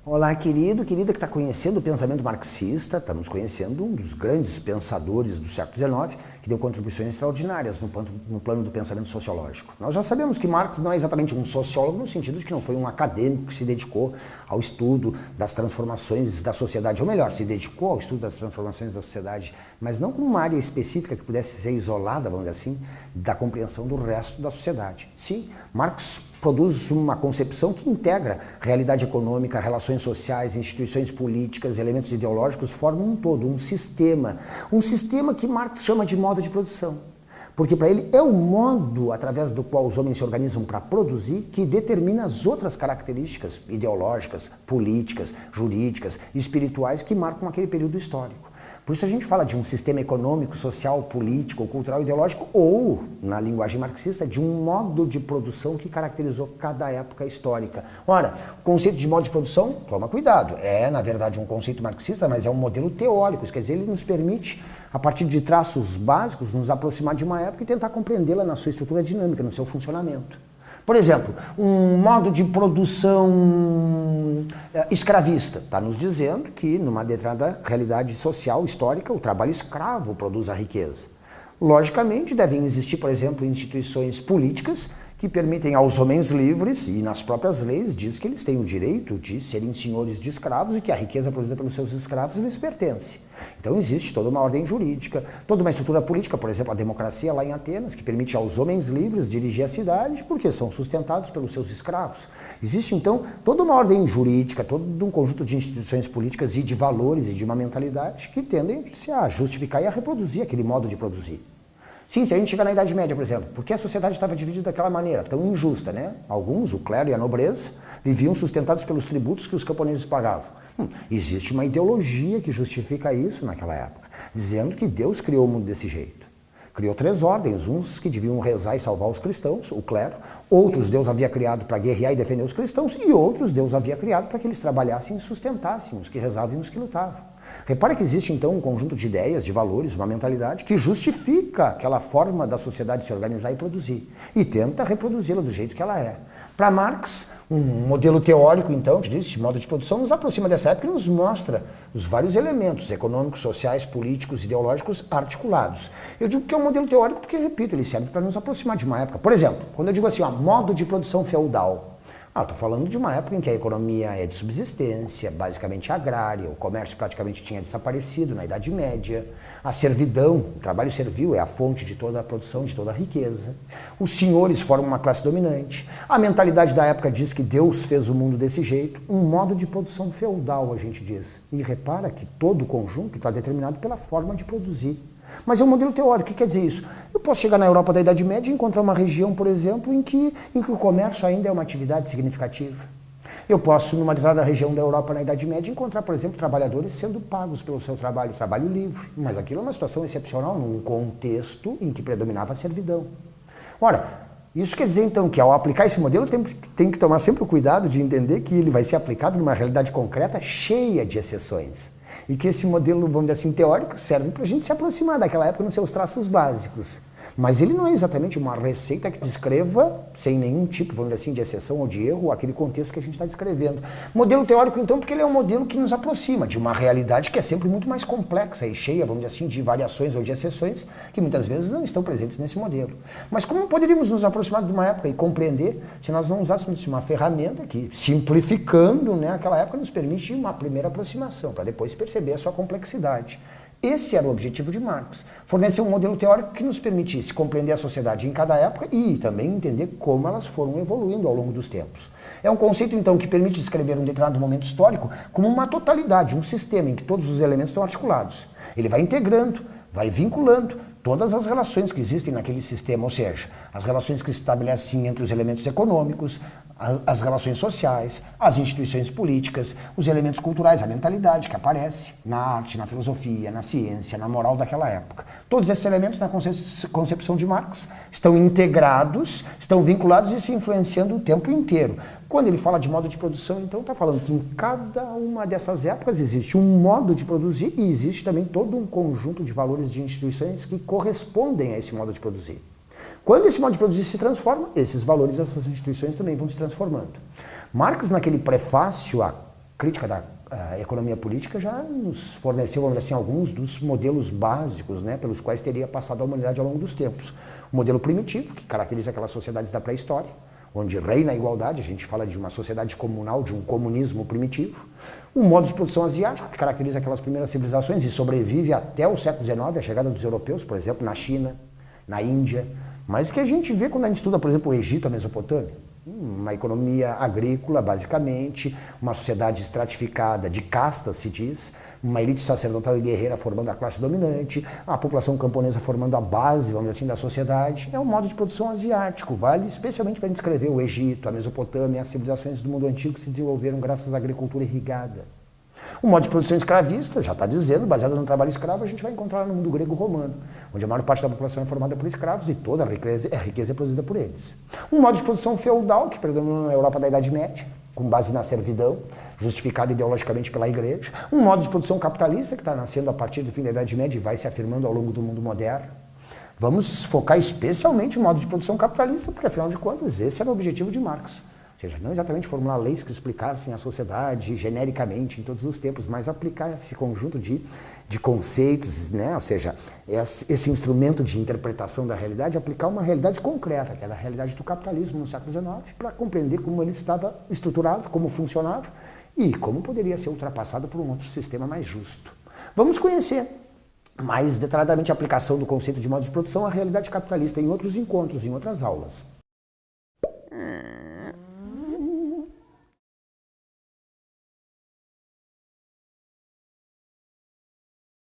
Olá, querido, querida que está conhecendo o pensamento marxista. Estamos conhecendo um dos grandes pensadores do século XIX, que deu contribuições extraordinárias no plano do pensamento sociológico. Nós já sabemos que Marx não é exatamente um sociólogo, no sentido de que não foi um acadêmico que se dedicou ao estudo das transformações da sociedade, ou melhor, se dedicou ao estudo das transformações da sociedade, mas não como uma área específica que pudesse ser isolada, vamos dizer assim, da compreensão do resto da sociedade. Sim, Marx produz uma concepção que integra realidade econômica, relações sociais, instituições políticas, elementos ideológicos, formam um todo, um sistema que Marx chama de modo de produção. Porque para ele é o modo através do qual os homens se organizam para produzir que determina as outras características ideológicas, políticas, jurídicas, espirituais que marcam aquele período histórico. Por isso a gente fala de um sistema econômico, social, político, cultural, ideológico ou, na linguagem marxista, de um modo de produção que caracterizou cada época histórica. Ora, o conceito de modo de produção, toma cuidado, é na verdade um conceito marxista, mas é um modelo teórico, isso quer dizer, ele nos permite, a partir de traços básicos, nos aproximar de uma época e tentar compreendê-la na sua estrutura dinâmica, no seu funcionamento. Por exemplo, um modo de produção escravista está nos dizendo que, numa determinada realidade social, histórica, o trabalho escravo produz a riqueza. Logicamente, devem existir, por exemplo, instituições políticas que permitem aos homens livres, e nas próprias leis diz que eles têm o direito de serem senhores de escravos e que a riqueza produzida pelos seus escravos lhes pertence. Então existe toda uma ordem jurídica, toda uma estrutura política, por exemplo, a democracia lá em Atenas, que permite aos homens livres dirigir a cidade porque são sustentados pelos seus escravos. Existe então toda uma ordem jurídica, todo um conjunto de instituições políticas e de valores e de uma mentalidade que tendem a justificar e a reproduzir aquele modo de produzir. Sim, se a gente chegar na Idade Média, por exemplo, por que a sociedade estava dividida daquela maneira, tão injusta, né? Alguns, o clero e a nobreza, viviam sustentados pelos tributos que os camponeses pagavam. Existe uma ideologia que justifica isso naquela época, dizendo que Deus criou o mundo desse jeito. Criou três ordens, uns que deviam rezar e salvar os cristãos, o clero, outros Deus havia criado para guerrear e defender os cristãos, e outros Deus havia criado para que eles trabalhassem e sustentassem os que rezavam e os que lutavam. Repara que existe então um conjunto de ideias, de valores, uma mentalidade que justifica aquela forma da sociedade se organizar e produzir, e tenta reproduzi-la do jeito que ela é. Para Marx, um modelo teórico, então, de modo de produção, nos aproxima dessa época e nos mostra os vários elementos econômicos, sociais, políticos, ideológicos articulados. Eu digo que é um modelo teórico porque, repito, ele serve para nos aproximar de uma época. Por exemplo, quando eu digo assim, modo de produção feudal, estou falando de uma época em que a economia é de subsistência, basicamente agrária, o comércio praticamente tinha desaparecido na Idade Média, a servidão, o trabalho servil é a fonte de toda a produção, de toda a riqueza, os senhores formam uma classe dominante, a mentalidade da época diz que Deus fez o mundo desse jeito, um modo de produção feudal, a gente diz. E repara que todo o conjunto está determinado pela forma de produzir. Mas é um modelo teórico. O que quer dizer isso? Eu posso chegar na Europa da Idade Média e encontrar uma região, por exemplo, em que o comércio ainda é uma atividade significativa. Eu posso, numa determinada região da Europa na Idade Média, encontrar, por exemplo, trabalhadores sendo pagos pelo seu trabalho, trabalho livre. Mas aquilo é uma situação excepcional num contexto em que predominava a servidão. Ora, isso quer dizer, então, que ao aplicar esse modelo tem que tomar sempre o cuidado de entender que ele vai ser aplicado numa realidade concreta cheia de exceções. E que esse modelo, vamos dizer assim, teórico, serve para a gente se aproximar daquela época nos seus traços básicos. Mas ele não é exatamente uma receita que descreva, sem nenhum tipo, vamos dizer assim, de exceção ou de erro, aquele contexto que a gente está descrevendo. Modelo teórico, então, porque ele é um modelo que nos aproxima de uma realidade que é sempre muito mais complexa e cheia, vamos dizer assim, de variações ou de exceções, que muitas vezes não estão presentes nesse modelo. Mas como poderíamos nos aproximar de uma época e compreender se nós não usássemos uma ferramenta que, simplificando, né, aquela época, nos permite uma primeira aproximação, para depois perceber a sua complexidade. Esse era o objetivo de Marx, fornecer um modelo teórico que nos permitisse compreender a sociedade em cada época e também entender como elas foram evoluindo ao longo dos tempos. É um conceito, então, que permite descrever um determinado momento histórico como uma totalidade, um sistema em que todos os elementos estão articulados. Ele vai integrando, vai vinculando todas as relações que existem naquele sistema, ou seja, as relações que se estabelecem entre os elementos econômicos, as relações sociais, as instituições políticas, os elementos culturais, a mentalidade que aparece na arte, na filosofia, na ciência, na moral daquela época. Todos esses elementos, na concepção de Marx, estão integrados, estão vinculados e se influenciando o tempo inteiro. Quando ele fala de modo de produção, então está falando que em cada uma dessas épocas existe um modo de produzir e existe também todo um conjunto de valores de instituições que correspondem a esse modo de produzir. Quando esse modo de produzir se transforma, esses valores, essas instituições também vão se transformando. Marx, naquele prefácio à crítica da economia política, já nos forneceu, vamos dizer assim, alguns dos modelos básicos, né, pelos quais teria passado a humanidade ao longo dos tempos. O modelo primitivo, que caracteriza aquelas sociedades da pré-história, onde reina a igualdade, a gente fala de uma sociedade comunal, de um comunismo primitivo. O modo de produção asiático, que caracteriza aquelas primeiras civilizações e sobrevive até o século XIX, a chegada dos europeus, por exemplo, na China, na Índia, mas que a gente vê quando a gente estuda, por exemplo, o Egito, a Mesopotâmia. Uma economia agrícola, basicamente, uma sociedade estratificada de castas, se diz, uma elite sacerdotal e guerreira formando a classe dominante, a população camponesa formando a base, vamos dizer assim, da sociedade. É um modo de produção asiático, vale especialmente para descrever o Egito, a Mesopotâmia, as civilizações do mundo antigo que se desenvolveram graças à agricultura irrigada. O modo de produção escravista, já está dizendo, baseado no trabalho escravo, a gente vai encontrar no mundo grego-romano, onde a maior parte da população é formada por escravos e toda a riqueza é produzida por eles. Um modo de produção feudal, que predomina na Europa da Idade Média, com base na servidão, justificada ideologicamente pela Igreja. Um modo de produção capitalista, que está nascendo a partir do fim da Idade Média e vai se afirmando ao longo do mundo moderno. Vamos focar especialmente no modo de produção capitalista, porque, afinal de contas, esse era o objetivo de Marx. Ou seja, não exatamente formular leis que explicassem a sociedade genericamente em todos os tempos, mas aplicar esse conjunto de conceitos, né? Ou seja, esse instrumento de interpretação da realidade, aplicar uma realidade concreta, que era a realidade do capitalismo no século XIX, para compreender como ele estava estruturado, como funcionava e como poderia ser ultrapassado por um outro sistema mais justo. Vamos conhecer mais detalhadamente a aplicação do conceito de modo de produção à realidade capitalista em outros encontros, em outras aulas.